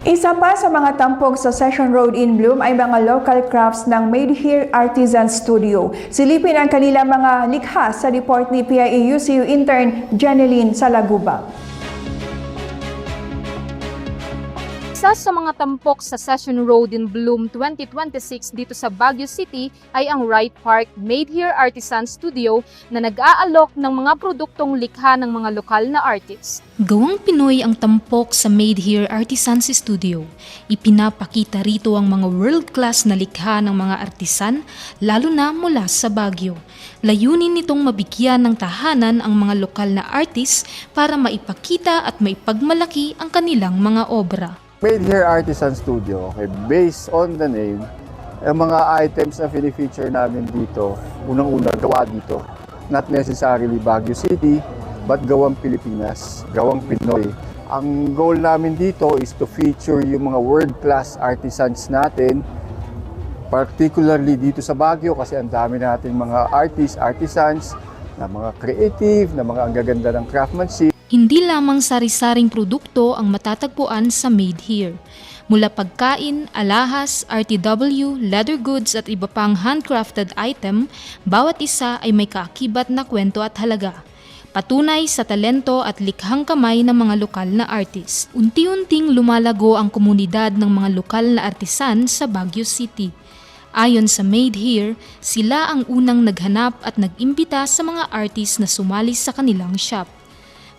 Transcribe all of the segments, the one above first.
Isa pa sa mga tampok sa Session Road in Bloom ay mga local crafts ng Made Here Artisan Studio. Silipin ang kanilang mga likha sa report ni PIA-UCU intern Janeline Salaguba. Isa sa mga tampok sa Session Road in Bloom 2026 dito sa Baguio City ay ang Wright Park Made Here Artisan Studio na nag-aalok ng mga produktong likha ng mga lokal na artists. Gawang Pinoy ang tampok sa Made Here Artisans Studio. Ipinapakita rito ang mga world-class na likha ng mga artisan, lalo na mula sa Baguio. Layunin nitong mabigyan ng tahanan ang mga lokal na artists para maipakita at maipagmalaki ang kanilang mga obra. Made Here Artisan Studio, okay, based on the name, ang mga items na fini-feature namin dito, unang-una gawa dito. Not necessarily Baguio City, but gawang Pilipinas, gawang Pinoy. Ang goal namin dito is to feature yung mga world-class artisans natin, particularly dito sa Baguio kasi ang dami nating mga artisans, na mga creative, na mga ang gaganda ng craftsmanship. Hindi lamang sari-saring produkto ang matatagpuan sa Made Here. Mula pagkain, alahas, RTW, leather goods at iba pang handcrafted item, bawat isa ay may kaakibat na kwento at halaga. Patunay sa talento at likhang kamay ng mga lokal na artist. Unti-unting lumalago ang komunidad ng mga lokal na artisan sa Baguio City. Ayon sa Made Here, sila ang unang naghanap at nag-imbita sa mga artist na sumali sa kanilang shop.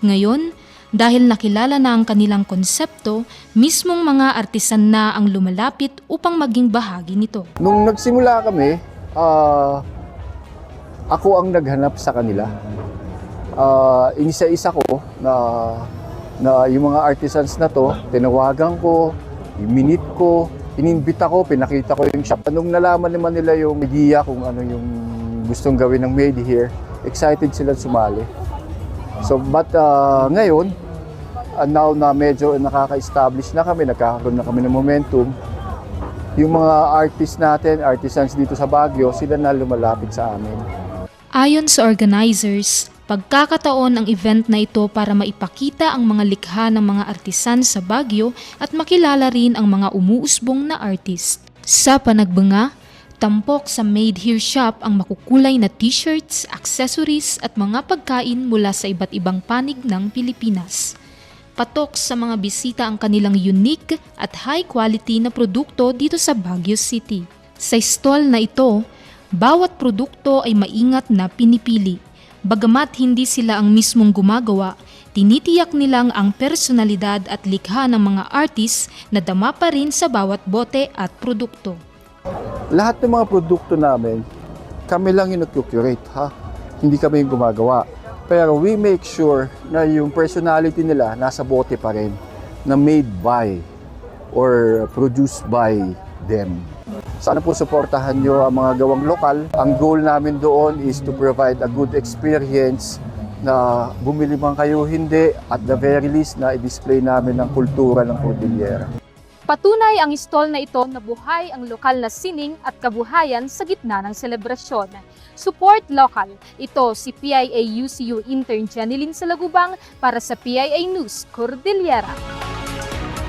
Ngayon, dahil nakilala na ang kanilang konsepto, mismong mga artisan na ang lumalapit upang maging bahagi nito. Nung nagsimula kami, ako ang naghanap sa kanila. Inisa-isa ko na yung mga artisans na to, tinawagan ko, minute ko, inimbita ko, pinakita ko yung shop. Nung nalaman naman nila yung idea kung ano yung gustong gawin ng Made Here, excited sila sumali. So, but ngayon, now na medyo nakaka-establish na kami, nagkakaroon na kami ng momentum, yung mga artists natin, artisans dito sa Baguio, sila na lumalapit sa amin. Ayon sa organizers, pagkakataon ang event na ito para maipakita ang mga likha ng mga artisan sa Baguio at makilala rin ang mga umuusbong na artist. Sa panagbanga, tampok sa Made Here Shop ang makukulay na t-shirts, accessories at mga pagkain mula sa iba't ibang panig ng Pilipinas. Patok sa mga bisita ang kanilang unique at high quality na produkto dito sa Baguio City. Sa stall na ito, bawat produkto ay maingat na pinipili. Bagamat hindi sila ang mismong gumagawa, tinitiyak nilang ang personalidad at likha ng mga artists na dama pa rin sa bawat bote at produkto. Lahat ng mga produkto namin, kami lang yung nag-curate, ha? Hindi kami yung gumagawa. Pero we make sure na yung personality nila nasa bote pa rin, na made by or produced by them. Sana po suportahan nyo ang mga gawang lokal. Ang goal namin doon is to provide a good experience na bumili man kayo hindi, at the very least na i-display namin ang kultura ng Cordillera. Patunay ang stall na ito na buhay ang lokal na sining at kabuhayan sa gitna ng selebrasyon. Support local. Ito si PIA-UCU intern Janeline Salagubang para sa PIA News Cordillera.